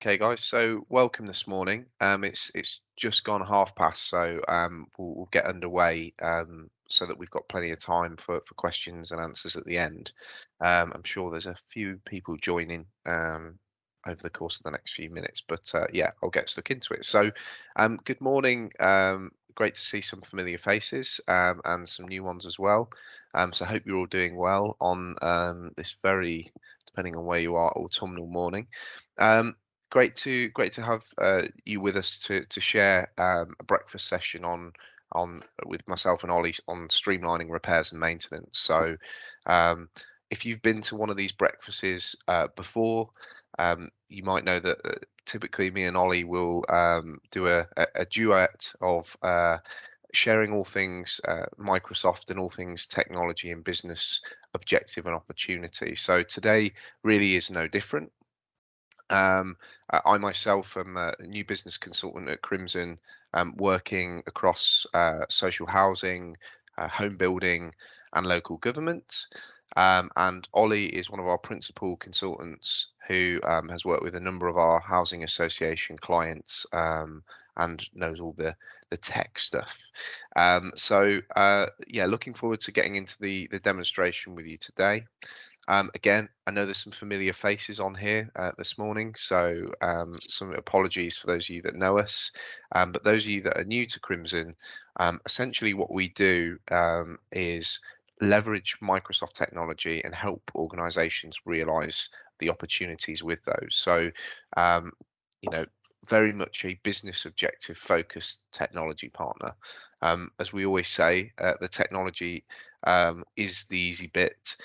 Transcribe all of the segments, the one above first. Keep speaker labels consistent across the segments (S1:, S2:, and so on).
S1: Okay, guys. So welcome this morning. It's just gone 1/2 past, so we'll get underway so that we've got plenty of time for questions and answers at the end. I'm sure there's a few people joining over the course of the next few minutes, but yeah, I'll get stuck into it. So, good morning. Great to see some familiar faces and some new ones as well. So I hope you're all doing well on this very, depending on where you are, autumnal morning. Um, great to have you with us to share a breakfast session on with myself and Ollie on streamlining repairs and maintenance. So, um, if you've been to one of these breakfasts before, you might know that typically me and Ollie will do a duet of sharing all things Microsoft and all things technology and business objective and opportunity. So today really is no different. I myself am a new business consultant at Crimson, working across social housing, home building, and local government. And Ollie is one of our principal consultants who has worked with a number of our housing association clients and knows all the tech stuff. Yeah, looking forward to getting into the demonstration with you today. Again, I know there's some familiar faces on here this morning, so some apologies for those of you that know us. But those of you that are new to Crimson, essentially what we do is leverage Microsoft technology and help organizations realize the opportunities with those. So, um, you know, very much a business objective focused technology partner. As we always say, the technology is the easy bit,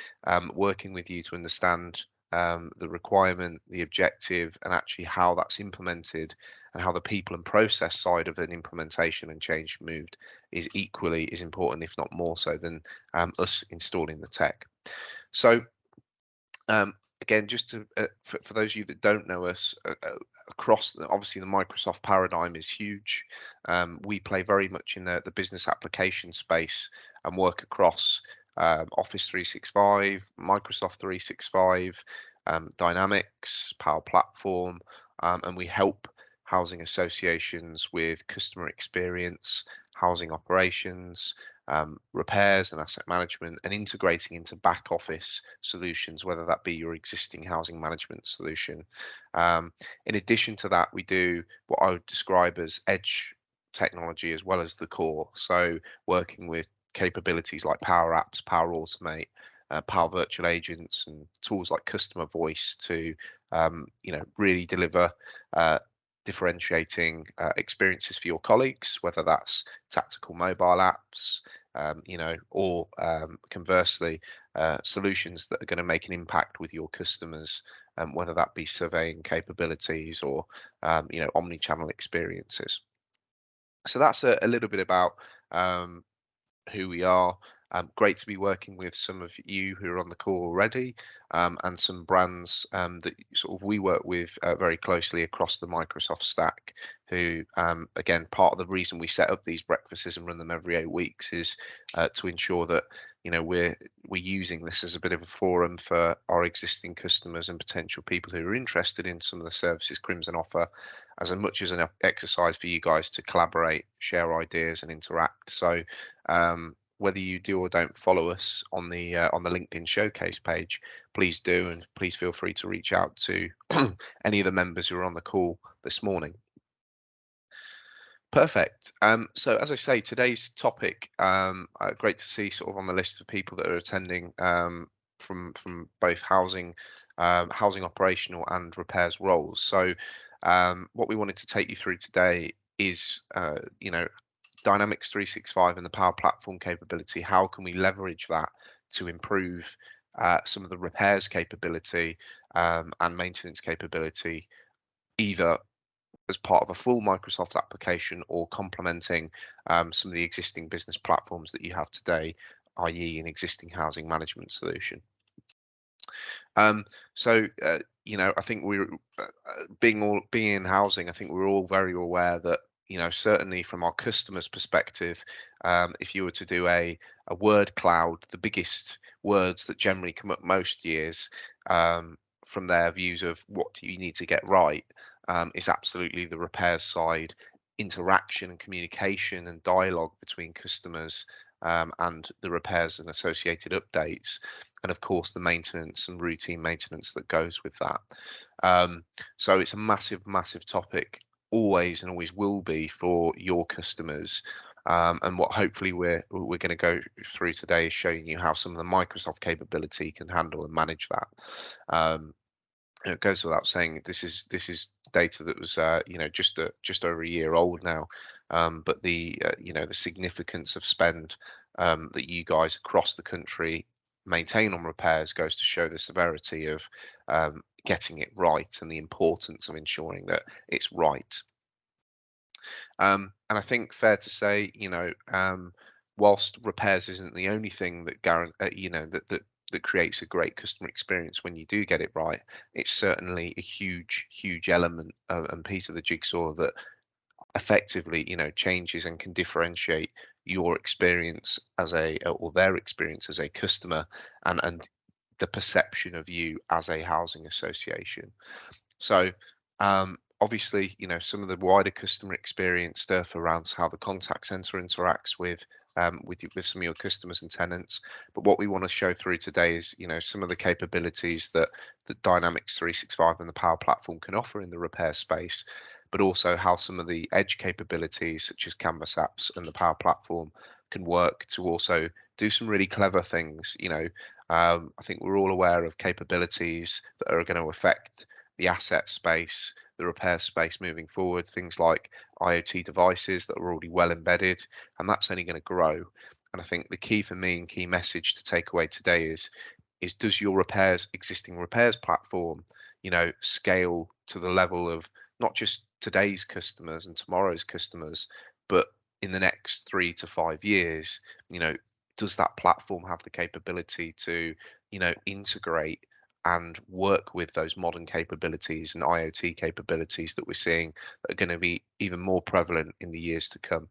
S1: working with you to understand the requirement, the objective, and actually how that's implemented and how the people and process side of an implementation and change moved is equally as important, if not more so, than us installing the tech. So um, again, just for those of you that don't know us, across obviously the Microsoft paradigm is huge. We play very much in the business application space and work across Office 365, Microsoft 365, Dynamics, Power Platform, and we help housing associations with customer experience, housing operations, repairs and asset management, and integrating into back office solutions, whether that be your existing housing management solution. In addition to that, we do what I would describe as edge technology as well as the core. So working with capabilities like Power Apps, Power Automate, Power Virtual Agents, and tools like Customer Voice to really deliver differentiating experiences for your colleagues, whether that's tactical mobile apps, or conversely, solutions that are going to make an impact with your customers, whether that be surveying capabilities or omni-channel experiences. So that's a little bit about um, who we are. Great to be working with some of you who are on the call already, and some brands that sort of we work with very closely across the Microsoft stack. Who, again, part of the reason we set up these breakfasts and run them every 8 weeks is to ensure that we're using this as a bit of a forum for our existing customers and potential people who are interested in some of the services Crimson offer, as much as an exercise for you guys to collaborate, share ideas, and interact. So whether you do or don't follow us on the LinkedIn showcase page, please do, and please feel free to reach out to any of the members who are on the call this morning. Perfect. So as I say, today's topic, great to see sort of on the list of people that are attending from both housing operational and repairs roles. So what we wanted to take you through today is Dynamics 365 and the Power Platform capability. How can we leverage that to improve some of the repairs capability and maintenance capability, either as part of a full Microsoft application or complementing some of the existing business platforms that you have today, i.e. an existing housing management solution. I think we're being in housing. I think we're all very aware that certainly from our customers' perspective, if you were to do a word cloud, the biggest words that generally come up most years from their views of what do you need to get right, is absolutely the repairs side interaction and communication and dialogue between customers and the repairs and associated updates, and of course the maintenance and routine maintenance that goes with that. Um, so it's a massive, massive topic, always and always will be for your customers. And what hopefully we're going to go through today is showing you how some of the Microsoft capability can handle and manage that. Um, it goes without saying this is data that was just over a year old now, but the significance of spend that you guys across the country maintain on repairs goes to show the severity of getting it right and the importance of ensuring that it's right. And I think fair to say, whilst repairs isn't the only thing that that creates a great customer experience when you do get it right, it's certainly a huge, huge element and piece of the jigsaw that effectively, changes and can differentiate your experience as or their experience as a customer and the perception of you as a housing association. So obviously, some of the wider customer experience stuff around how the contact center interacts with some of your customers and tenants. But what we want to show through today is, some of the capabilities that Dynamics 365 and the Power Platform can offer in the repair space, but also how some of the edge capabilities such as Canvas apps and the Power Platform can work to also do some really clever things. I think we're all aware of capabilities that are going to affect the asset space, the repair space moving forward, things like IoT devices that are already well embedded, and that's only going to grow. And I think the key for me and key message to take away today is does your existing repairs platform, scale to the level of not just today's customers and tomorrow's customers, but in the next 3 to 5 years, does that platform have the capability to, integrate and work with those modern capabilities and IoT capabilities that we're seeing that are going to be even more prevalent in the years to come.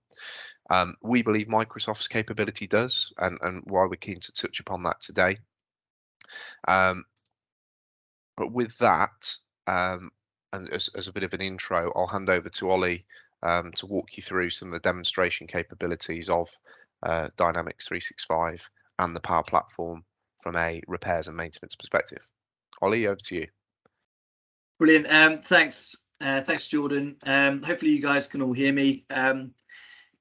S1: We believe Microsoft's capability does, and why we're keen to touch upon that today. But with that, and as a bit of an intro, I'll hand over to Ollie to walk you through some of the demonstration capabilities of Dynamics 365 and the Power Platform from a repairs and maintenance perspective. Ollie, over to you.
S2: Brilliant. Thanks, Jordan. Hopefully you guys can all hear me.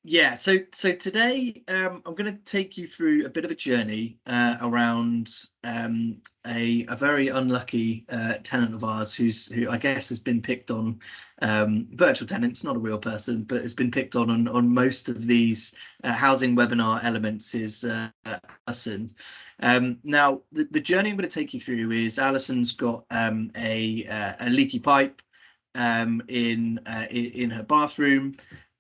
S2: Yeah, so today I'm going to take you through a bit of a journey around a very unlucky tenant of ours who I guess has been picked on, virtual tenants, not a real person, but has been picked on most of these housing webinar elements is Alison. Now the journey I'm going to take you through is Alison's got a leaky pipe in her bathroom.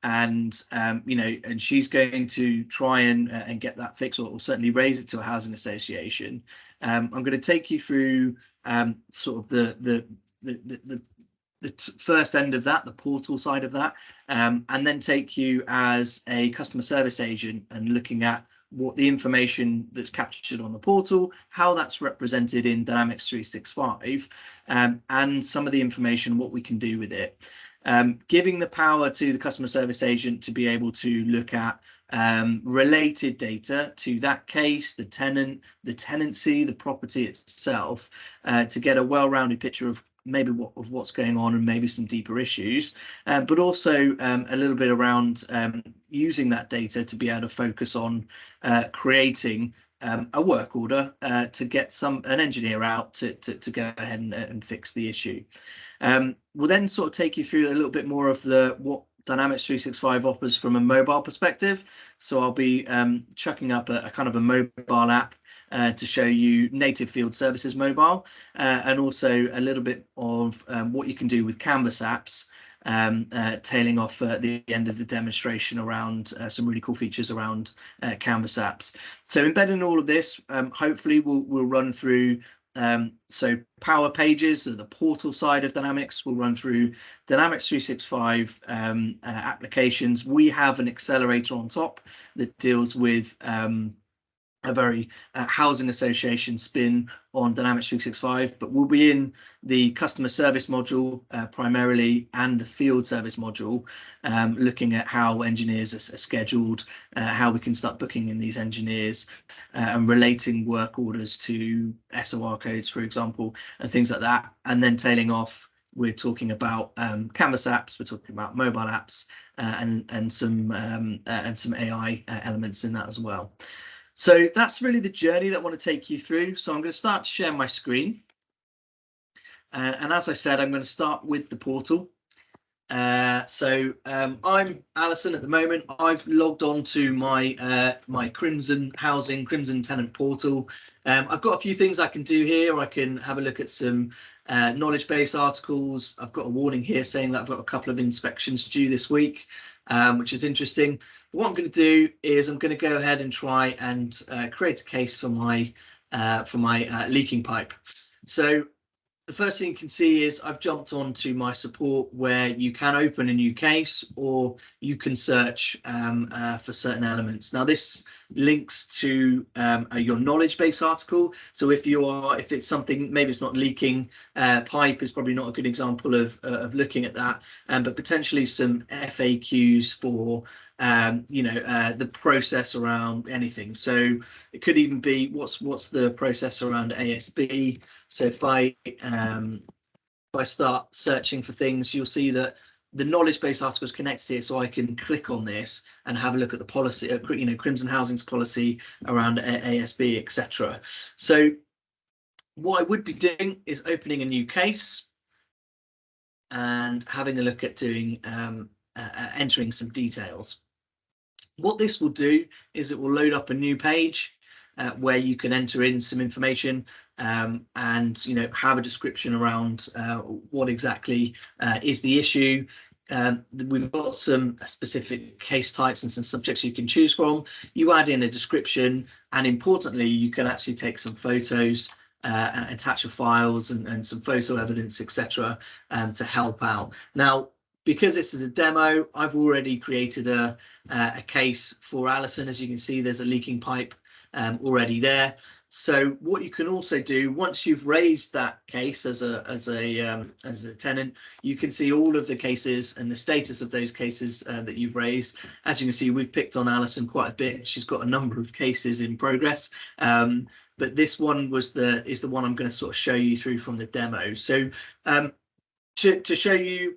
S2: And and she's going to try and get that fixed, or certainly raise it to a housing association. I'm going to take you through sort of the first end of that, the portal side of that, and then take you as a customer service agent and looking at what the information that's captured on the portal, how that's represented in Dynamics 365, and some of the information, what we can do with it. Giving the power to the customer service agent to be able to look at related data to that case, the tenant, the tenancy, the property itself, to get a well-rounded picture of maybe what's going on and maybe some deeper issues, but also a little bit around using that data to be able to focus on creating a work order to get an engineer out to go ahead and fix the issue. We'll then sort of take you through a little bit more of what Dynamics 365 offers from a mobile perspective. So I'll be chucking up a kind of a mobile app to show you native field services mobile, and also a little bit of what you can do with Canvas apps, tailing off at the end of the demonstration around some really cool features around Canvas apps. So embedding all of this, hopefully we'll run through so Power Pages, the portal side of Dynamics. We'll run through Dynamics 365 applications. We have an accelerator on top that deals with a very housing association spin on Dynamics 365, but we'll be in the customer service module primarily, and the field service module, looking at how engineers are scheduled, how we can start booking in these engineers, and relating work orders to SOR codes, for example, and things like that. And then tailing off, we're talking about Canvas apps, we're talking about mobile apps, and some AI elements in that as well. So that's really the journey that I want to take you through. So I'm going to start to share my screen. And as I said, I'm going to start with the portal. I'm Alison at the moment. I've logged on to my my Crimson Housing, Crimson Tenant portal. I've got a few things I can do here. I can have a look at some knowledge base articles. I've got a warning here saying that I've got a couple of inspections due this week, which is interesting. But what I'm going to do is I'm going to go ahead and try and create a case for my leaking pipe. So the first thing you can see is I've jumped onto my support, where you can open a new case or you can search for certain elements. Now this links to your knowledge base article. So if it's something, maybe it's not leaking pipe is probably not a good example of looking at that, but potentially some FAQs for the process around anything. So it could even be what's the process around ASB. So if I start searching for things, you'll see that the knowledge base article is connected here, so I can click on this and have a look at the policy, Crimson Housing's policy around ASB, etc. So what I would be doing is opening a new case and having a look at doing entering some details. What this will do is it will load up a new page where you can enter in some information and have a description around what exactly is the issue. We've got some specific case types and some subjects you can choose from. You add in a description, and importantly, you can actually take some photos and attach your files and some photo evidence, etc., to help out. Now, because this is a demo, I've already created a case for Alison. As you can see, there's a leaking pipe already there. So what you can also do, once you've raised that case as a tenant, you can see all of the cases and the status of those cases that you've raised. As you can see, we've picked on Alison quite a bit. She's got a number of cases in progress. But this one is the one I'm going to sort of show you through from the demo. So to show you,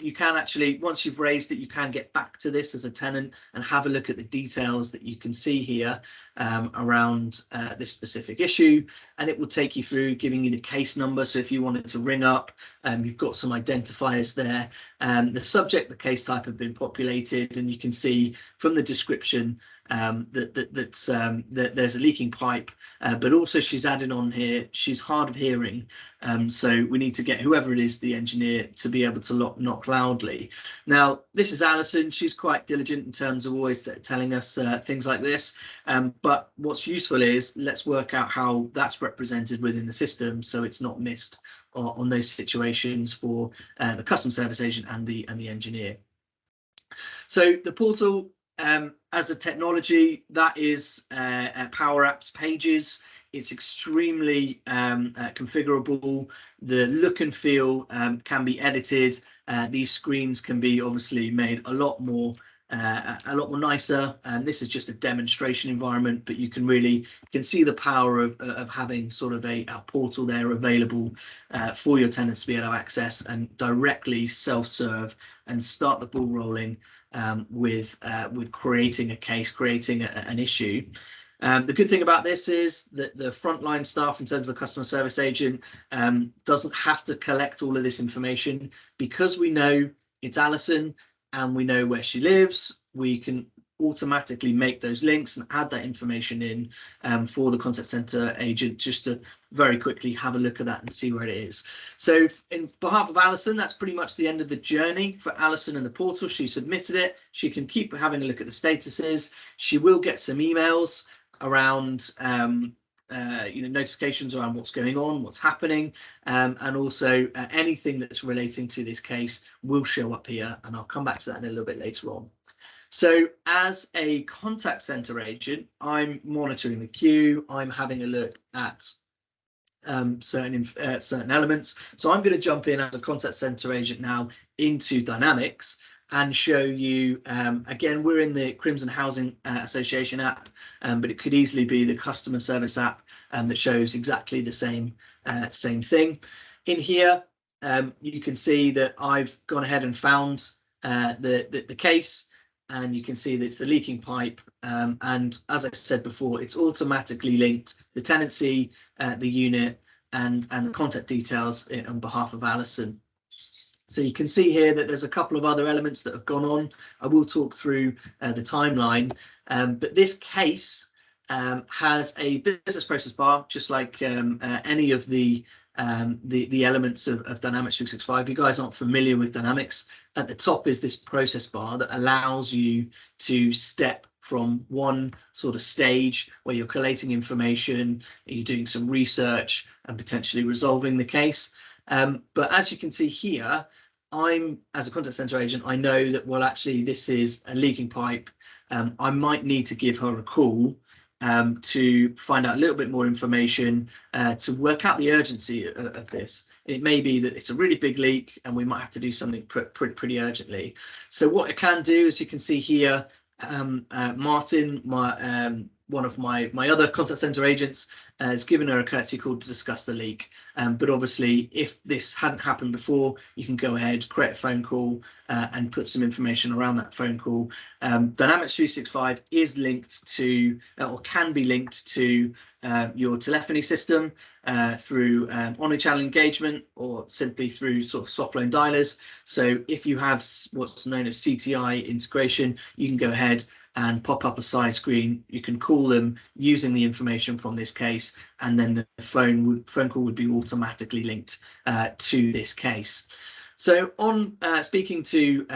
S2: you can actually, once you've raised it, you can get back to this as a tenant and have a look at the details that you can see here around this specific issue, and it will take you through, giving you the case number. So if you wanted to ring up, you've got some identifiers there. The subject, the case type have been populated, and you can see from the description that there's a leaking pipe, but also she's added on here, she's hard of hearing, so we need to get whoever it is, the engineer, to be able to knock loudly. Now this is Alison. She's quite diligent in terms of always telling us things like this, but what's useful is let's work out how that's represented within the system, so it's not missed on those situations for the customer service agent and the engineer. So the portal, as a technology, that is Power Apps pages. It's extremely configurable. The look and feel can be edited. These screens can be obviously made a lot more nicer. And this is just a demonstration environment, but you can see the power of having sort of a portal there available for your tenants to be able to access and directly self-serve and start the ball rolling with creating a case, creating an issue. The good thing about this is that the frontline staff, in terms of the customer service agent, doesn't have to collect all of this information. Because we know it's Alison and we know where she lives, we can automatically make those links and add that information in for the contact center agent, just to very quickly have a look at that and see where it is. So in behalf of Alison, that's pretty much the end of the journey for Alison in the portal. She submitted it. She can keep having a look at the statuses. She will get some emails around notifications around what's going on, what's happening, and also anything that's relating to this case will show up here, and I'll come back to that in a little bit later on. So as a contact center agent, I'm monitoring the queue, I'm having a look at certain elements. So I'm going to jump in as a contact center agent now into Dynamics and show you, again, we're in the Crimson Housing Association app, but it could easily be the customer service app that shows exactly the same thing. In here, you can see that I've gone ahead and found the case, and you can see that it's the leaking pipe. And as I said before, it's automatically linked the tenancy, the unit, and the contact details on behalf of Alison. So you can see here that there's a couple of other elements that have gone on. I will talk through the timeline, but this case has a business process bar, just like any of the elements of Dynamics 365. If you guys aren't familiar with Dynamics, at the top is this process bar that allows you to step from one sort of stage where you're collating information, you're doing some research and potentially resolving the case. But as you can see here, as a contact center agent, I know that, well, actually, this is a leaking pipe. I might need to give her a call to find out a little bit more information to work out the urgency of this. It may be that it's a really big leak and we might have to do something pretty urgently. So what I can do, as you can see here, Martin, one of my other contact center agents, has given her a courtesy call to discuss the leak. But obviously, if this hadn't happened before, you can go ahead, create a phone call, and put some information around that phone call. Dynamics 365 is linked to, or can be linked to, your telephony system through omnichannel engagement, or simply through sort of soft phone dialers. So if you have what's known as Cti integration, you can go ahead and pop up a side screen. You can call them using the information from this case, and then the phone call would be automatically linked to this case. So on speaking to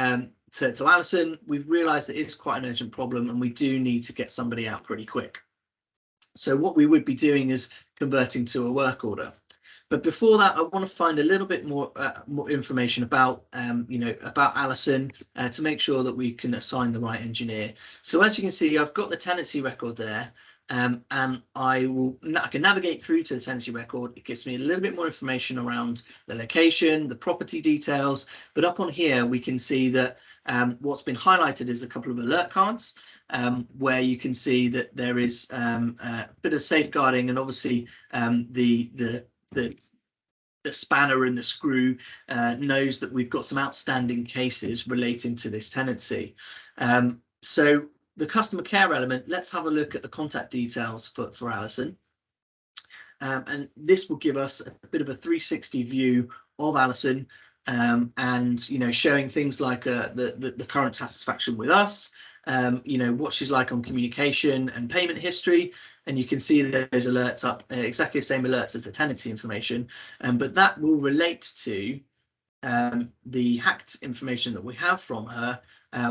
S2: Alison, we've realised that it's quite an urgent problem and we do need to get somebody out pretty quick. So what we would be doing is converting to a work order. But before that, I want to find a little bit more information about, about Alison to make sure that we can assign the right engineer. So as you can see, I've got the tenancy record there, and I can navigate through to the tenancy record. It gives me a little bit more information around the location, the property details. But up on here, we can see that what's been highlighted is a couple of alert cards. Where you can see that there is a bit of safeguarding, and obviously the spanner and the screw knows that we've got some outstanding cases relating to this tenancy. So the customer care element, let's have a look at the contact details for Alison. And this will give us a bit of a 360 view of Alison, and showing things like the current satisfaction with us, what she's like on communication and payment history. And you can see that there's alerts up, exactly the same alerts as the tenancy information, but that will relate to the hacked information that we have from her,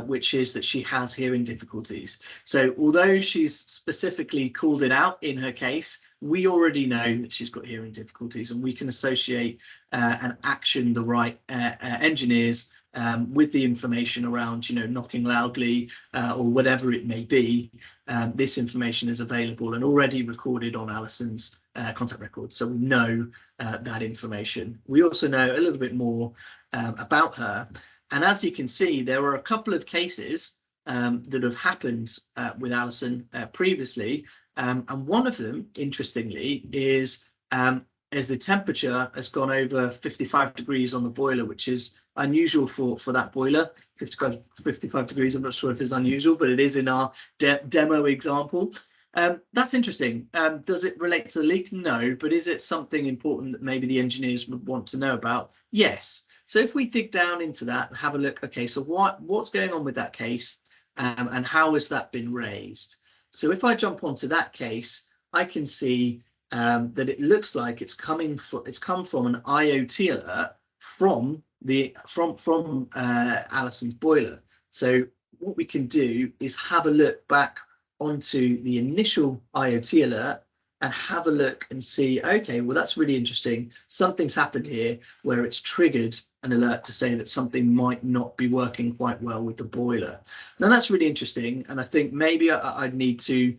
S2: which is that she has hearing difficulties. So although she's specifically called it out in her case, we already know that she's got hearing difficulties, and we can associate and action the right engineers with the information around, knocking loudly or whatever it may be. This information is available and already recorded on Alison's contact record, so we know that information. We also know a little bit more about her, and as you can see, there are a couple of cases that have happened with Alison previously, and one of them, interestingly, is the temperature has gone over 55 degrees on the boiler, which is unusual for that boiler. 55 degrees, I'm not sure if it's unusual, but it is in our demo example. That's interesting. Does it relate to the leak? No, but is it something important that maybe the engineers would want to know about? Yes. So if we dig down into that and have a look, okay, so what's going on with that case, and how has that been raised? So if I jump onto that case, I can see that it looks like it's come from an IoT alert from Alison's boiler. So what we can do is have a look back onto the initial IoT alert and have a look and see, okay, well, that's really interesting. Something's happened here where it's triggered an alert to say that something might not be working quite well with the boiler. Now that's really interesting. And I think maybe I'd need to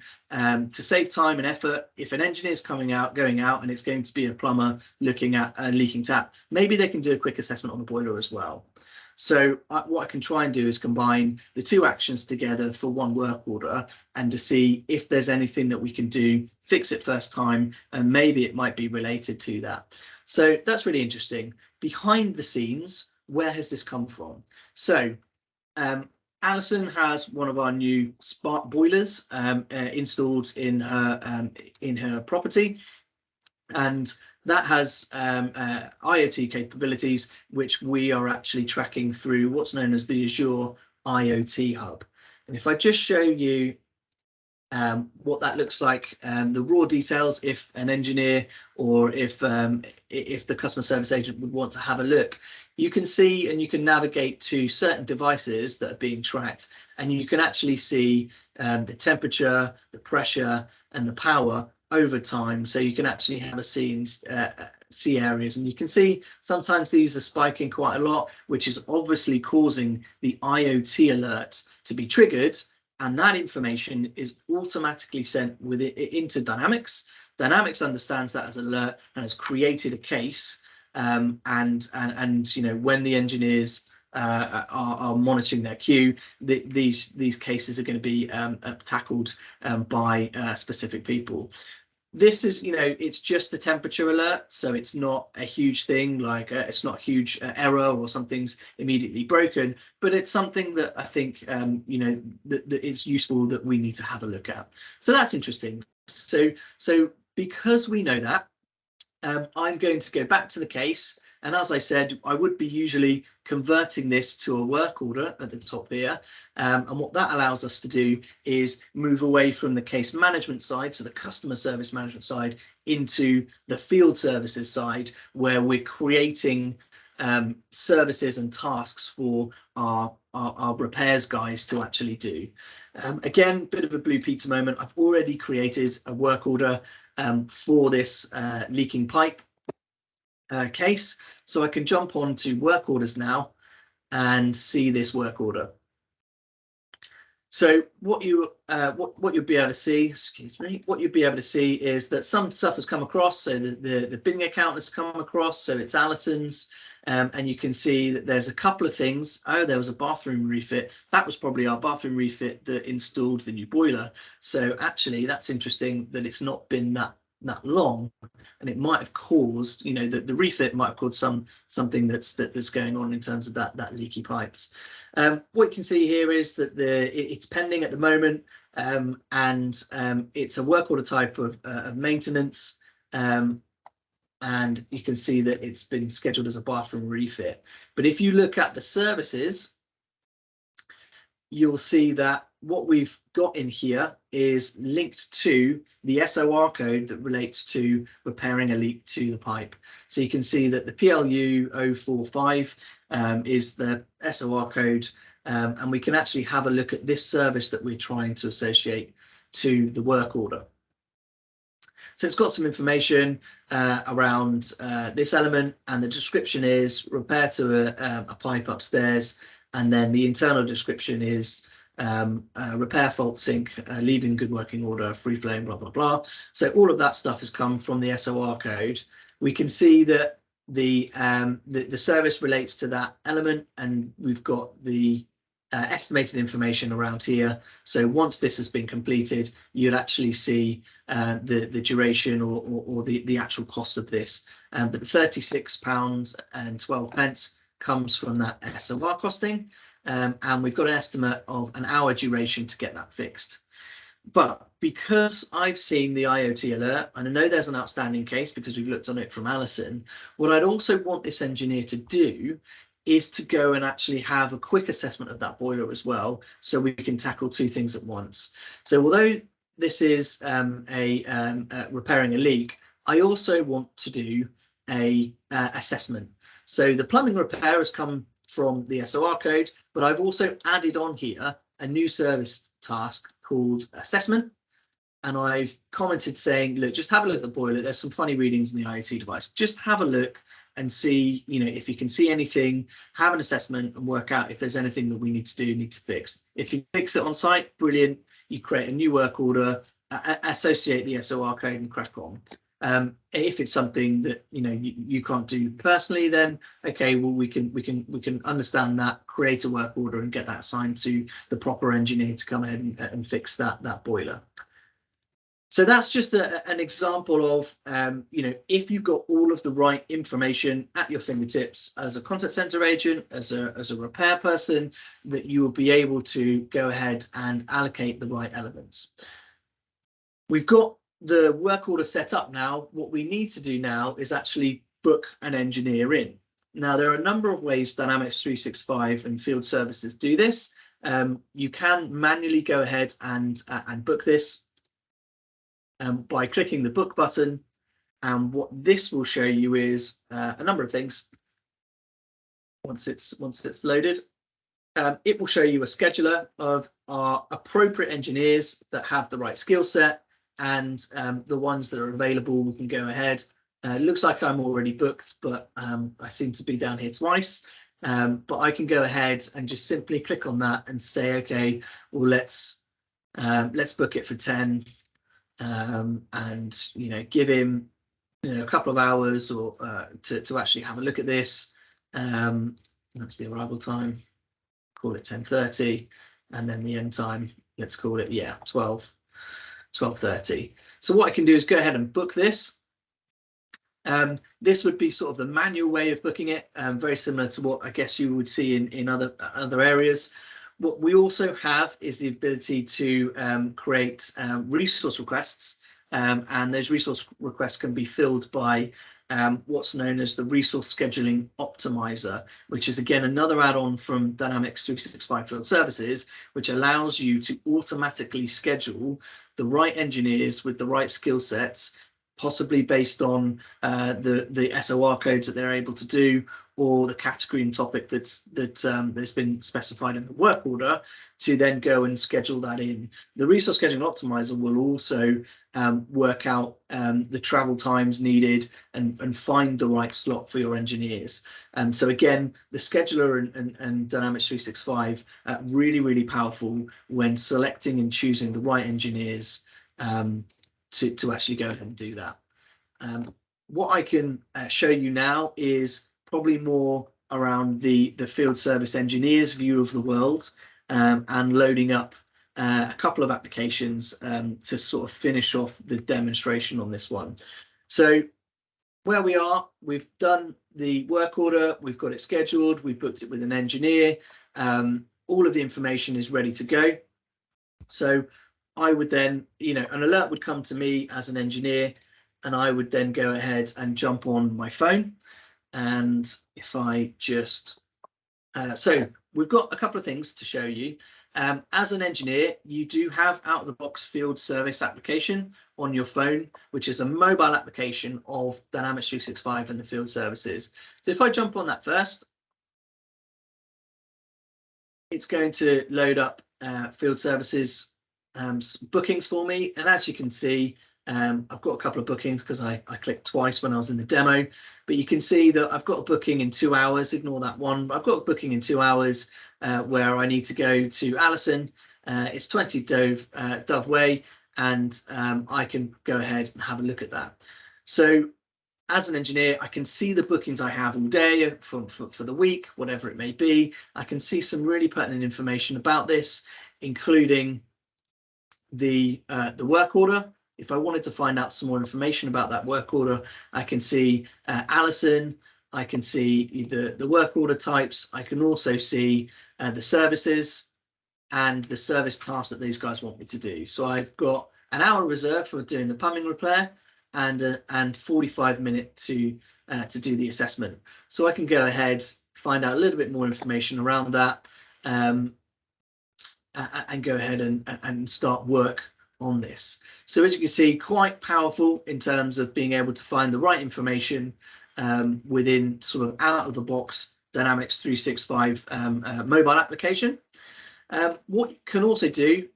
S2: save time and effort, if an engineer is going out and it's going to be a plumber looking at a leaking tap, maybe they can do a quick assessment on the boiler as well. So what I can try and do is combine the two actions together for one work order, and to see if there's anything that we can do, fix it first time, and maybe it might be related to that. So that's really interesting. Behind the scenes, where has this come from? So Alison has one of our new smart boilers installed in her property, and that has IoT capabilities, which we are actually tracking through what's known as the Azure Iot Hub. And if I just show you what that looks like, the raw details, if an engineer or if the customer service agent would want to have a look, you can see and you can navigate to certain devices that are being tracked, and you can actually see the temperature, the pressure, and the power over time. So you can actually have a see areas, and you can see sometimes these are spiking quite a lot, which is obviously causing the IoT alert to be triggered, and that information is automatically sent with it into Dynamics. Dynamics understands that as an alert and has created a case, and you know, when the engineers are monitoring their queue, these cases are going to be tackled by specific people. This is, you know, it's just a temperature alert, so it's not a huge thing, like it's not a huge error or something's immediately broken, but it's something that I think, you know, that it's useful that we need to have a look at. So that's interesting. So because we know that, I'm going to go back to the case. And as I said, I would be usually converting this to a work order at the top here. And what that allows us to do is move away from the case management side, so the customer service management side, into the field services side, where we're creating services and tasks for our repairs guys to actually do. Again, bit of a Blue Peter moment. I've already created a work order for this leaking pipe case, so I can jump on to work orders now and see this work order. So what you'll be able to see, excuse me, what you'll be able to see is that some stuff has come across. So the billing account has come across, so it's Alison's, and you can see that there's a couple of things. Oh, there was a bathroom refit. That was probably our bathroom refit that installed the new boiler. So actually, that's interesting that it's not been that long, and it might have caused, you know, the refit might have caused something that's going on in terms of that leaky pipes. What you can see here is that it's pending at the moment, and it's a work order type of maintenance, and you can see that it's been scheduled as a bathroom refit. But if you look at the services, you'll see that what we've got in here is linked to the SOR code that relates to repairing a leak to the pipe. So you can see that the PLU 045 is the SOR code, and we can actually have a look at this service that we're trying to associate to the work order. So it's got some information around this element, and the description is repair to a pipe upstairs, and then the internal description is repair fault sink, leaving good working order, free flowing, blah, blah, blah. So all of that stuff has come from the SOR code. We can see that the service relates to that element, and we've got the estimated information around here. So once this has been completed, you'll actually see the duration or the actual cost of this. But the £36.12 comes from that SOR costing, and we've got an estimate of an hour duration to get that fixed. But because I've seen the IoT alert, and I know there's an outstanding case because we've looked on it from Alison, what I'd also want this engineer to do is to go and actually have a quick assessment of that boiler as well, so we can tackle two things at once. So although this is repairing a leak, I also want to do a assessment. So the plumbing repair has come from the SOR code, but I've also added on here a new service task called assessment. and I've commented saying, look, just have a look at the boiler. There's some funny readings in the IoT device. Just have a look and see, if you can see anything, have an assessment and work out if there's anything that we need to fix. If you fix it on site, brilliant. You create a new work order, associate the SOR code and crack on. If it's something that you can't do personally, then okay, well we can understand that, create a work order and get that assigned to the proper engineer to come ahead and fix that boiler. So that's just an example of if you've got all of the right information at your fingertips as a contact center agent, as a repair person, that you will be able to go ahead and allocate the right elements. We've got the work order set up now. What we need to do now is actually book an engineer in. Now, there are a number of ways Dynamics 365 and field services do this. You can manually go ahead and book this by clicking the book button. And what this will show you is a number of things. Once it's loaded, it will show you a scheduler of our appropriate engineers that have the right skill set, and the ones that are available, we can go ahead. It looks like I'm already booked, but I seem to be down here twice. But I can go ahead and just simply click on that and say, okay, well, let's book it for 10, and give him a couple of hours or to actually have a look at this. That's the arrival time. Call it 10:30, and then the end time, let's call it 12:30. So what I can do is go ahead and book this. This would be sort of the manual way of booking it, very similar to what I guess you would see in other areas. What we also have is the ability to create resource requests, and those resource requests can be filled by what's known as the resource scheduling optimizer, which is again another add-on from Dynamics 365 Field Services, which allows you to automatically schedule the right engineers with the right skill sets, possibly based on the SOR codes that they're able to do, or the category and topic that's been specified in the work order, to then go and schedule that in. The resource scheduling optimizer will also work out the travel times needed and find the right slot for your engineers. So again, the scheduler and Dynamics 365 really powerful when selecting and choosing the right engineers to actually go ahead and do that. What I can show you now is probably more around the field service engineer's view of the world, and loading up a couple of applications to sort of finish off the demonstration on this one. So where we are, we've done the work order, we've got it scheduled, we've booked it with an engineer, all of the information is ready to go. So I would then, an alert would come to me as an engineer, and I would then go ahead and jump on my phone. And if I just, so we've got a couple of things to show you. As an engineer, you do have out-of-the-box field service application on your phone, which is a mobile application of Dynamics 365 and the field services. So if I jump on that first, it's going to load up field services bookings for me. And as you can see, I've got a couple of bookings because I clicked twice when I was in the demo, but you can see that I've got a booking in 2 hours. Ignore that one. I've got a booking in 2 hours where I need to go to Allison. It's 20 Dove Way, and I can go ahead and have a look at that. So as an engineer, I can see the bookings I have all day for the week, whatever it may be. I can see some really pertinent information about this, including the work order. If I wanted to find out some more information about that work order, I can see Allison, I can see the work order types, I can also see the services and the service tasks that these guys want me to do. So I've got an hour reserved for doing the plumbing repair and 45 minutes to do the assessment. So I can go ahead, find out a little bit more information around that, and go ahead and start work on this. So as you can see, quite powerful in terms of being able to find the right information within sort of out of the box Dynamics 365 mobile application. What you can also do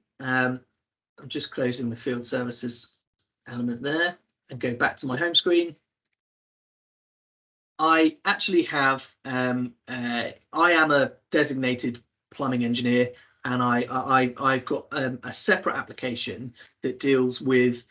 S2: I'm just closing the field services element there and go back to my home screen. I actually have, I am a designated plumbing engineer, and I've got a separate application that deals with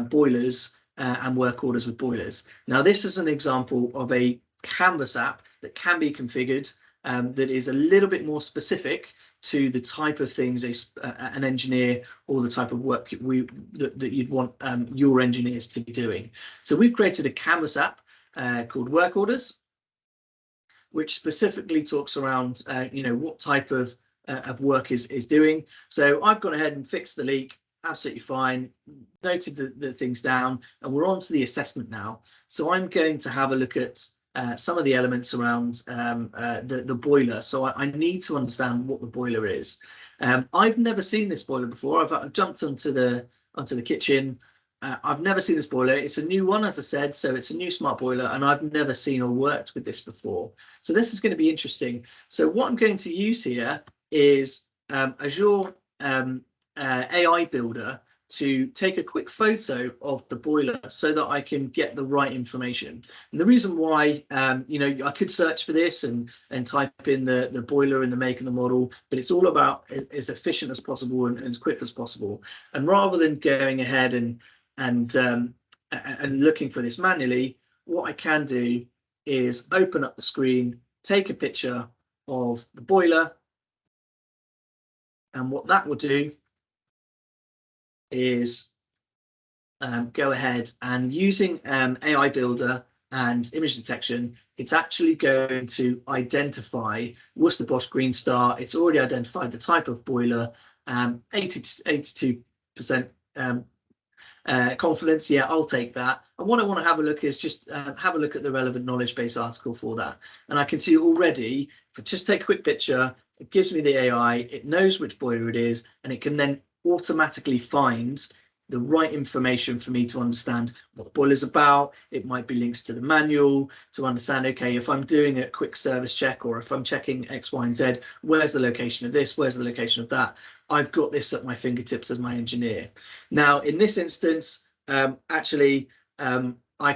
S2: boilers and work orders with boilers. Now, this is an example of a Canvas app that can be configured that is a little bit more specific to the type of things an engineer or the type of work that you'd want your engineers to be doing. So we've created a Canvas app called Work Orders, which specifically talks around what type of work is doing. So I've gone ahead and fixed the leak, absolutely fine, noted the things down, and we're on to the assessment now. So I'm going to have a look at some of the elements around the boiler. So I need to understand what the boiler is. I've never seen this boiler before. I've jumped onto the kitchen. I've never seen this boiler. It's a new one, as I said, so it's a new smart boiler, and I've never seen or worked with this before. So this is going to be interesting. So what I'm going to use here is Azure AI Builder to take a quick photo of the boiler so that I can get the right information. And the reason why, I could search for this and type in the boiler and the make and the model, but it's all about as efficient as possible and as quick as possible. And rather than going ahead and looking for this manually, what I can do is open up the screen, take a picture of the boiler, and what that will do is go ahead and using AI Builder and image detection, it's actually going to identify Worcester Bosch Green Star. It's already identified the type of boiler, 82% confidence. Yeah, I'll take that. And what I want to have a look is just have a look at the relevant knowledge base article for that. And I can see already, if I just take a quick picture, it gives me the AI, it knows which boiler it is, and it can then automatically find the right information for me to understand what the boiler is about. It might be links to the manual to understand, okay, if I'm doing a quick service check or if I'm checking X, Y, and Z, where's the location of this? Where's the location of that? I've got this at my fingertips as my engineer. Now, in this instance, I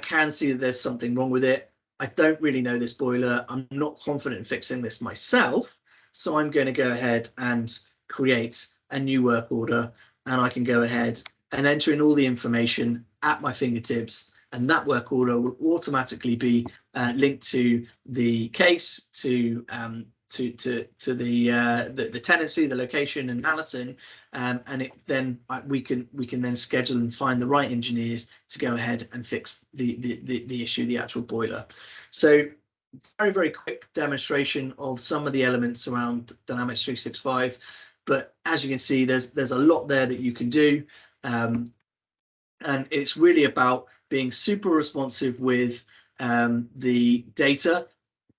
S2: can see that there's something wrong with it. I don't really know this boiler. I'm not confident in fixing this myself. So I'm going to go ahead and create a new work order, and I can go ahead and enter in all the information at my fingertips, and that work order will automatically be linked to the case, to the tenancy, the location, and Alison, and it then we can then schedule and find the right engineers to go ahead and fix the issue, the actual boiler. So very, very quick demonstration of some of the elements around Dynamics 365. But as you can see, there's a lot there that you can do. And it's really about being super responsive with the data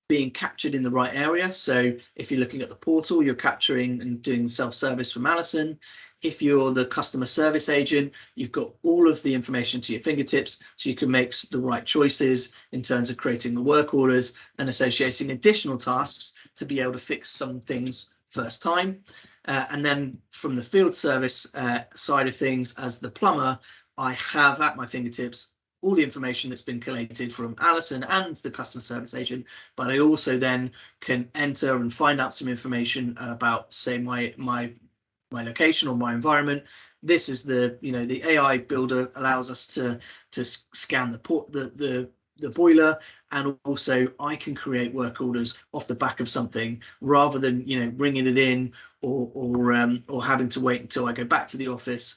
S2: being captured in the right area. So if you're looking at the portal, you're capturing and doing self-service from Alison. If you're the customer service agent, you've got all of the information to your fingertips, so you can make the right choices in terms of creating the work orders and associating additional tasks to be able to fix some things first time. And then from the field service side of things, as the plumber, I have at my fingertips all the information that's been collated from Alison and the customer service agent, but I also then can enter and find out some information about, say, my location or my environment. This is the AI Builder allows us to scan the boiler, and also I can create work orders off the back of something rather than bringing it in or having to wait until I go back to the office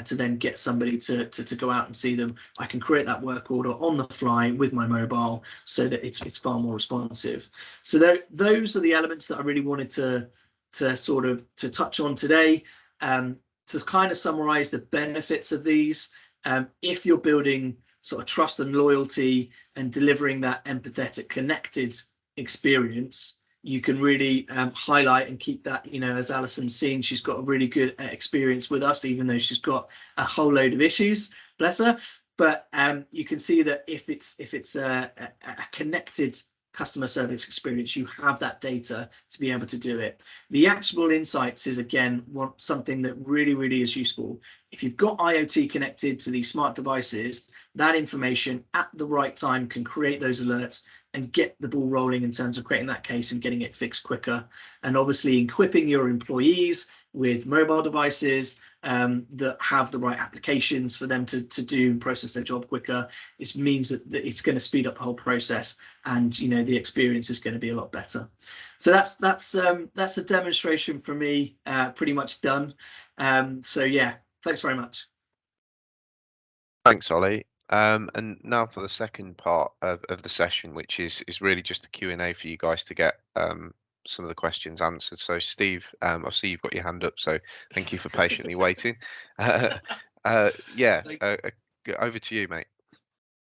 S2: to then get somebody to go out and see them. I can create that work order on the fly with my mobile so that it's far more responsive. So those are the elements that I really wanted to sort of touch on today, to kind of summarize the benefits of these. If you're building sort of trust and loyalty and delivering that empathetic, connected experience, you can really highlight and keep that, as Alison's seen, she's got a really good experience with us, even though she's got a whole load of issues, bless her. But you can see that if it's a connected customer service experience, you have that data to be able to do it. The actionable insights is, again, something that really is useful. If you've got IoT connected to these smart devices, that information at the right time can create those alerts and get the ball rolling in terms of creating that case and getting it fixed quicker. And obviously equipping your employees with mobile devices that have the right applications for them to do and process their job quicker. It means that it's going to speed up the whole process, and you know, the experience is going to be a lot better. So that's the demonstration for me, pretty much done. So yeah, thanks very much.
S1: Thanks, Ollie. And now for the second part of the session, which is really just a Q&A for you guys to get some of the questions answered. So Steve, I see you've got your hand up, so thank you for patiently waiting. Yeah, over to you, mate.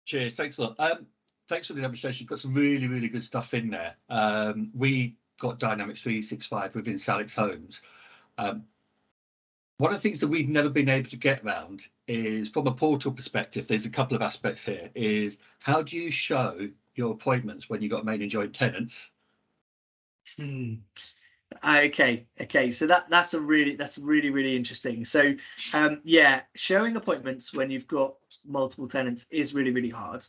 S3: Cheers, thanks a lot. Thanks for the demonstration. You've got some really good stuff in there. We got Dynamics 365 within Salix Homes. One of the things that we've never been able to get around is, from a portal perspective, there's a couple of aspects here, is how do you show your appointments when you've got main and joint tenants?
S2: Okay, so that's really interesting. So yeah, showing appointments when you've got multiple tenants is really hard,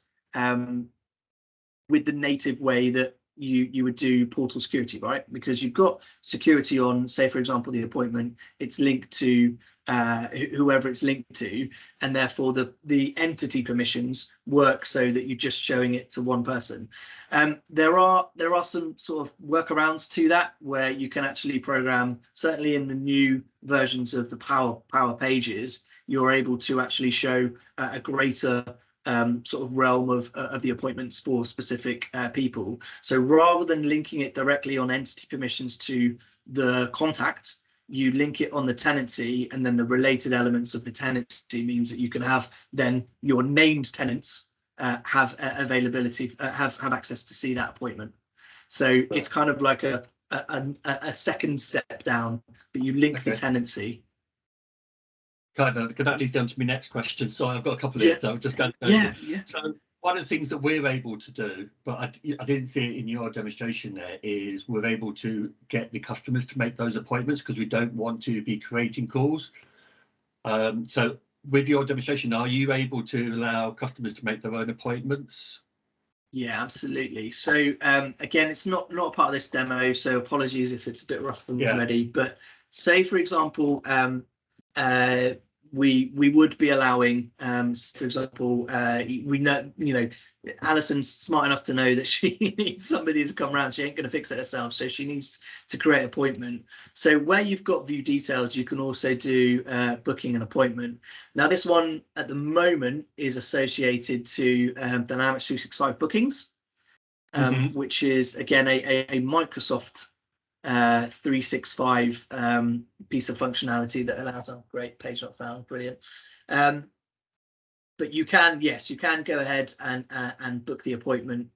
S2: with the native way that you would do portal security, right? Because you've got security on, say for example, the appointment, it's linked to whoever it's linked to, and therefore the entity permissions work so that you're just showing it to one person. There are some sort of workarounds to that, where you can actually program, certainly in the new versions of the Power Pages, you're able to actually show a greater sort of realm of the appointments for specific people. So rather than linking it directly on entity permissions to the contact, you link it on the tenancy, and then the related elements of the tenancy means that you can have then your named tenants have availability, have access to see that appointment. So it's kind of like a second step down, but you link the tenancy.
S3: That leads down to my next question. So I've got a couple of these, so I'm just going to go.
S2: Yeah.
S3: So one of the things that we're able to do, but I didn't see it in your demonstration there, is we're able to get the customers to make those appointments, because we don't want to be creating calls. So with your demonstration, are you able to allow customers to make their own appointments?
S2: Yeah, absolutely. So again, it's not a part of this demo, so apologies if it's a bit rough already. But say for example, we would be allowing, for example, we know, you know, Alison's smart enough to know that she needs somebody to come around. She ain't going to fix it herself, so she needs to create an appointment. So where you've got view details, you can also do booking an appointment. Now this one at the moment is associated to Dynamics 365 bookings, which is again a Microsoft 365 piece of functionality that allows, oh great, page not found, brilliant. But you can, yes, you can go ahead and book the appointment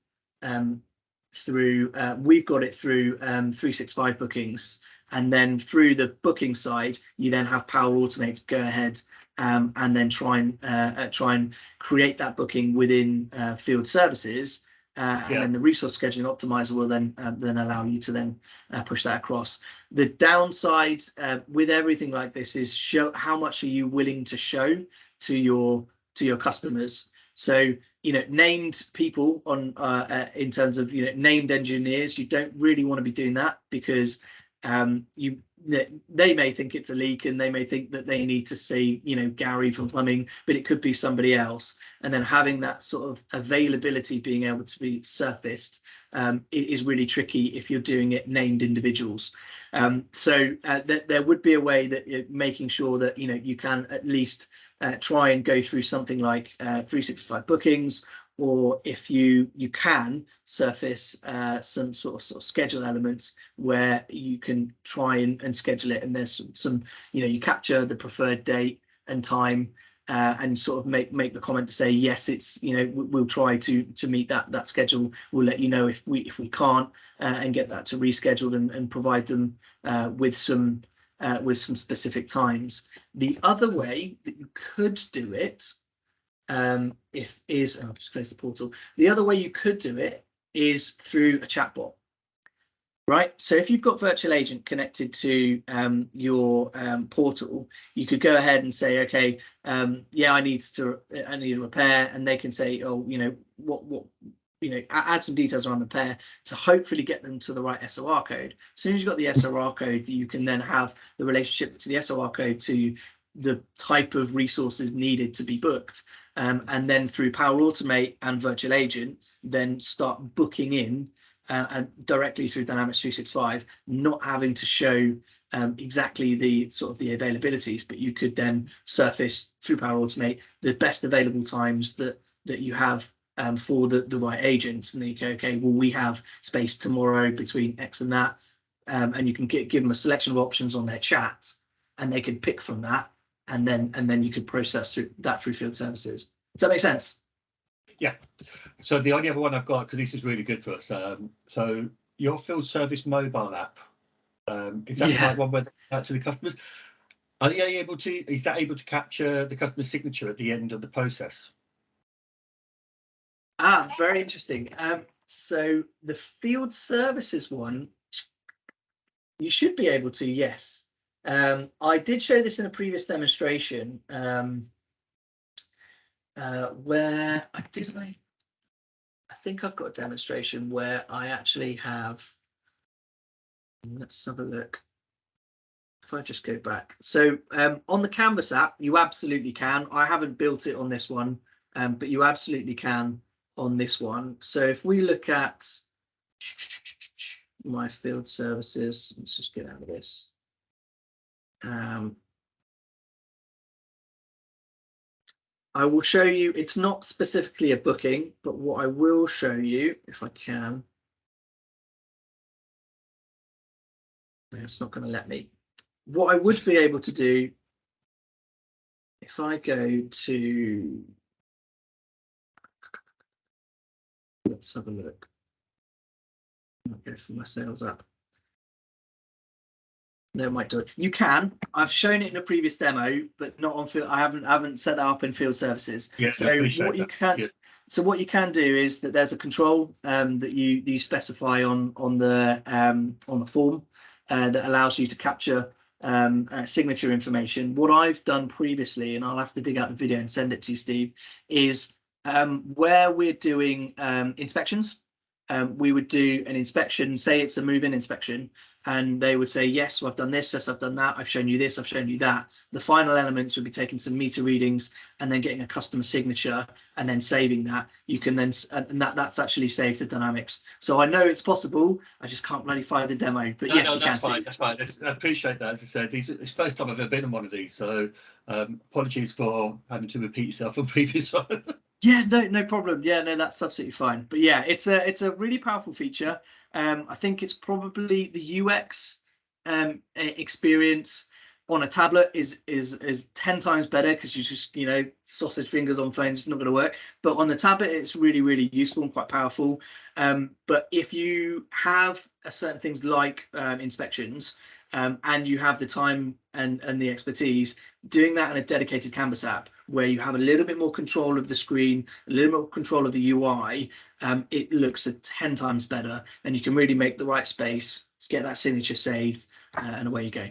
S2: through, we've got it through 365 bookings, and then through the booking side, you then have Power Automate go ahead and then try and create that booking within field services. And then the resource scheduling optimizer will then allow you to then push that across. The downside with everything like this is how much are you willing to show to your customers. So, you know, named people on in terms of, you know, named engineers, you don't really want to be doing that, because they may think it's a leak, and they may think that they need to see, you know, Gary from plumbing, but it could be somebody else. And then having that sort of availability being able to be surfaced is really tricky if you're doing it named individuals. So there would be a way that you're making sure that, you know, you can at least try and go through something like 365 bookings, or if you can surface some sort of schedule elements where you can try and schedule it, and there's some, you know, you capture the preferred date and time and sort of make the comment to say yes, it's, you know, we'll try to meet that schedule. We'll let you know if we can't, and get that to rescheduled and provide them with some specific times. The other way that you could do it, I'll just close the portal. The other way you could do it is through a chatbot. Right, so if you've got virtual agent connected to your portal, you could go ahead and say, okay, yeah, I need a repair, and they can say, oh, you know, what you know, add some details around the repair to hopefully get them to the right SOR code. As soon as you've got the SOR code, you can then have the relationship to the SOR code to the type of resources needed to be booked, and then through Power Automate and virtual agent, then start booking in. And directly through Dynamics 365, not having to show exactly the sort of the availabilities, but you could then surface through Power Automate the best available times that you have for the right agents, and then you go, okay, well, we have space tomorrow between X and that, and you can give them a selection of options on their chat, and they can pick from that, and then you could process through field services. Does that make sense?
S3: Yeah. So the only other one I've got, because this is really good for us, so your field service mobile app, is that the right one where they out to the customers? Are they able to? Is that able to capture the customer's signature at the end of the process?
S2: Ah, very interesting. So the field services one, you should be able to, yes. I did show this in a previous demonstration where I think I've got a demonstration where I actually have, let's have a look. If I just go back. So on the Canvas app, you absolutely can. I haven't built it on this one, but you absolutely can on this one. So if we look at my field services, let's just get out of this. I will show you, it's not specifically a booking, but what I will show you, if I can, it's not going to let me. What I would be able to do, if I go to, let's have a look. I'll go for my sales app. No, it might do it. You can. I've shown it in a previous demo, but not on field. I haven't set that up in field services.
S3: Yeah,
S2: so what you can, yeah. So what you can do is that there's a control that you specify on the form that allows you to capture signature information. What I've done previously, and I'll have to dig out the video and send it to you, Steve, is where we're doing inspections. We would do an inspection, say it's a move-in inspection, and they would say, yes, well, I've done this, yes, I've done that, I've shown you this, I've shown you that. The final elements would be taking some meter readings and then getting a customer signature and then saving that. You can then, and that's actually saved to Dynamics. So I know it's possible, I just can't bloody fire the demo, but yes, you can.
S3: That's fine, that's fine. I appreciate that. As I said, it's the first time I've ever been on one of these, so apologies for having to repeat yourself on previous one.
S2: Yeah, no problem. Yeah, no, that's absolutely fine. But yeah, it's a really powerful feature. I think it's probably the UX experience on a tablet is 10 times better, because you just, you know, sausage fingers on phones, it's not going to work. But on the tablet, it's really useful and quite powerful. But if you have certain things like inspections, and you have the time and the expertise, doing that in a dedicated Canvas app where you have a little bit more control of the screen, a little more control of the UI, it looks 10 times better, and you can really make the right space to get that signature saved, and away you go.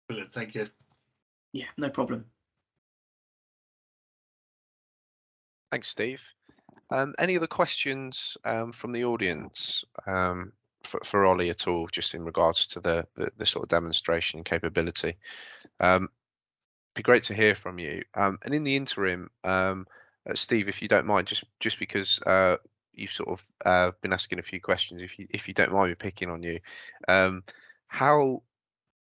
S3: Brilliant, thank you.
S2: Yeah, no problem.
S1: Thanks, Steve. Any other questions from the audience for Ollie at all, just in regards to the sort of demonstration capability? Be great to hear from you. And in the interim, Steve, if you don't mind, just because you've sort of been asking a few questions, if you don't mind me picking on you,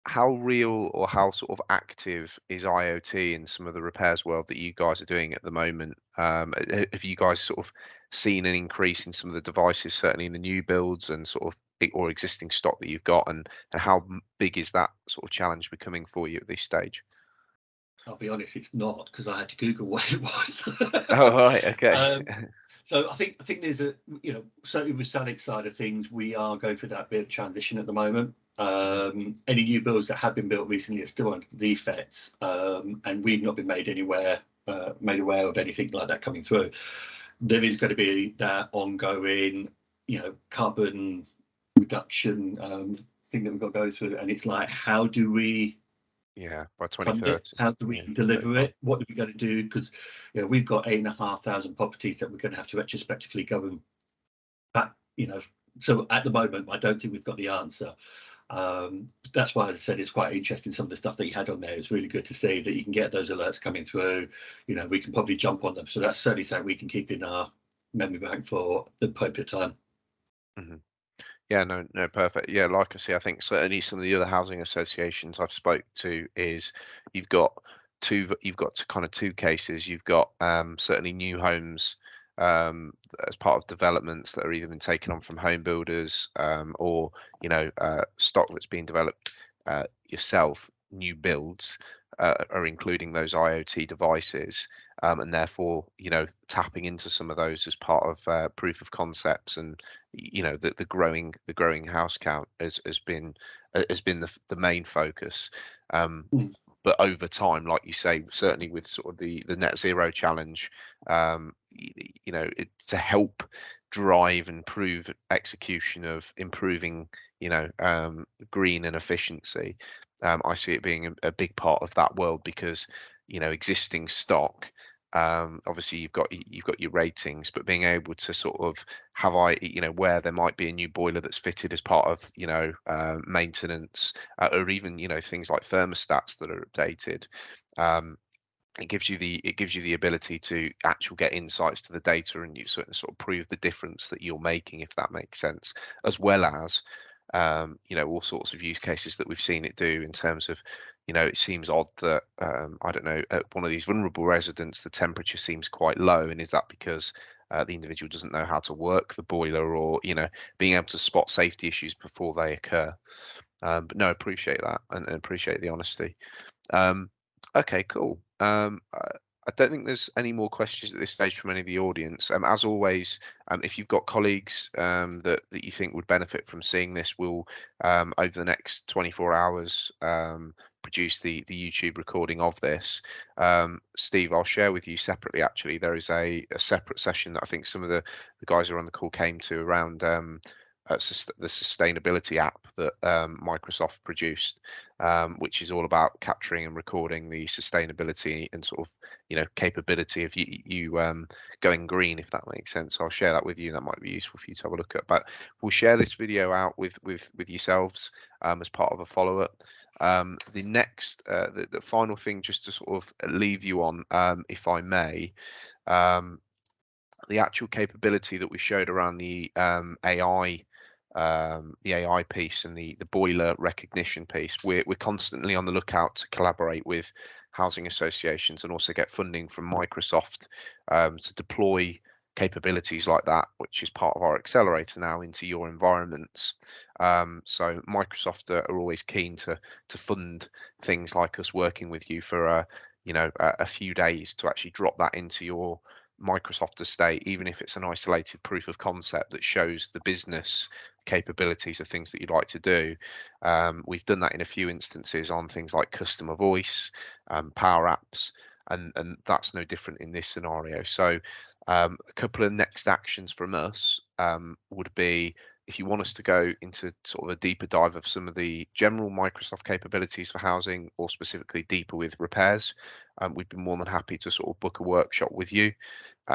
S1: how real or how sort of active is IoT in some of the repairs world that you guys are doing at the moment? Have you guys sort of seen an increase in some of the devices, certainly in the new builds and sort of or existing stock that you've got, and how big is that sort of challenge becoming for you at this stage?
S3: I'll be honest, it's not, because I had to Google what it was.
S1: Oh, right, okay.
S3: So I think there's a, you know, certainly with Salic's side of things, we are going through that bit of transition at the moment. Any new builds that have been built recently are still under defects, and we've not been made aware of anything like that coming through. There is going to be that ongoing carbon reduction thing that we've got to go through, and it's like, how do we
S1: by
S3: fund
S1: 2030?
S3: it? How do we deliver it? What are we going to do? Because we've got 8,500 properties that we're going to have to retrospectively go and back. So at the moment, I don't think we've got the answer. That's why, as I said, it's quite interesting. Some of the stuff that you had on there is really good to see, that you can get those alerts coming through. We can probably jump on them. So that's certainly something we can keep in our memory bank for the appropriate time.
S1: Yeah, no, perfect. Yeah, like I say, I think certainly some of the other housing associations I've spoke to is you've got kind of two cases. You've got certainly new homes as part of developments that are either been taken on from home builders or stock that's being developed yourself. New builds are including those IoT devices. And therefore, tapping into some of those as part of proof of concepts, and the growing house count has been the main focus. But over time, like you say, certainly with sort of the net zero challenge, to help drive and prove execution of improving, green and efficiency. I see it being a big part of that world, because existing stock, obviously you've got your ratings, but being able to sort of have where there might be a new boiler that's fitted as part of maintenance, or even things like thermostats that are updated. It gives you the ability to actually get insights to the data, and you sort of prove the difference that you're making, if that makes sense, as well as all sorts of use cases that we've seen it do in terms of, it seems odd that I don't know, at one of these vulnerable residents the temperature seems quite low, and is that because the individual doesn't know how to work the boiler, or being able to spot safety issues before they occur. But no, appreciate that, and appreciate the honesty. Okay, cool. I don't think there's any more questions at this stage from any of the audience. As always, if you've got colleagues that you think would benefit from seeing this, we'll over the next 24 hours produce the YouTube recording of this. Steve, I'll share with you separately. Actually, there is a separate session that I think some of the guys who are on the call came to around the sustainability app that Microsoft produced, which is all about capturing and recording the sustainability and sort of capability of you going green, if that makes sense. I'll share that with you. That might be useful for you to have a look at. But we'll share this video out with yourselves as part of a follow-up. The next, the final thing, just to sort of leave you on, if I may. The actual capability that we showed around the AI piece and the boiler recognition piece, we're constantly on the lookout to collaborate with housing associations and also get funding from Microsoft to deploy capabilities like that, which is part of our accelerator now, into your environments. So Microsoft are always keen to fund things like us working with you for a few days to actually drop that into your Microsoft estate, even if it's an isolated proof of concept that shows the business capabilities of things that you'd like to do. We've done that in a few instances on things like customer voice, Power Apps, and that's no different in this scenario. So a couple of next actions from us would be, if you want us to go into sort of a deeper dive of some of the general Microsoft capabilities for housing, or specifically deeper with repairs, we'd be more than happy to sort of book a workshop with you.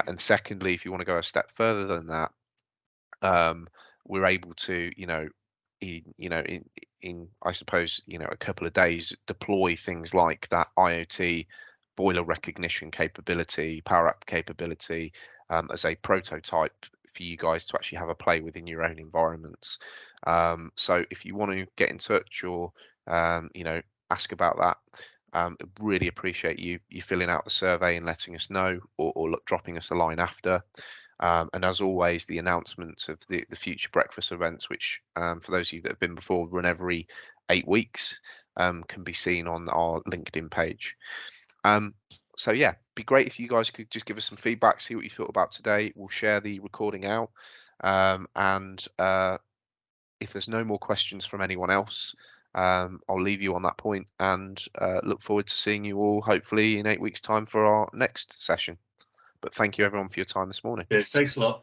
S1: And secondly, if you want to go a step further than that, we're able to, in I suppose, a couple of days, deploy things like that IoT boiler recognition capability, Power App capability, as a prototype for you guys to actually have a play within your own environments. So if you want to get in touch or ask about that, really appreciate you filling out the survey and letting us know, or dropping us a line after. And as always, the announcements of the future breakfast events, which for those of you that have been before, run every 8 weeks, can be seen on our LinkedIn page. So yeah, be great if you guys could just give us some feedback, see what you thought about today. We'll share the recording out, and if there's no more questions from anyone else, I'll leave you on that point, and look forward to seeing you all hopefully in 8 weeks' time for our next session. But thank you everyone for your time this morning.
S3: Yeah, thanks a lot.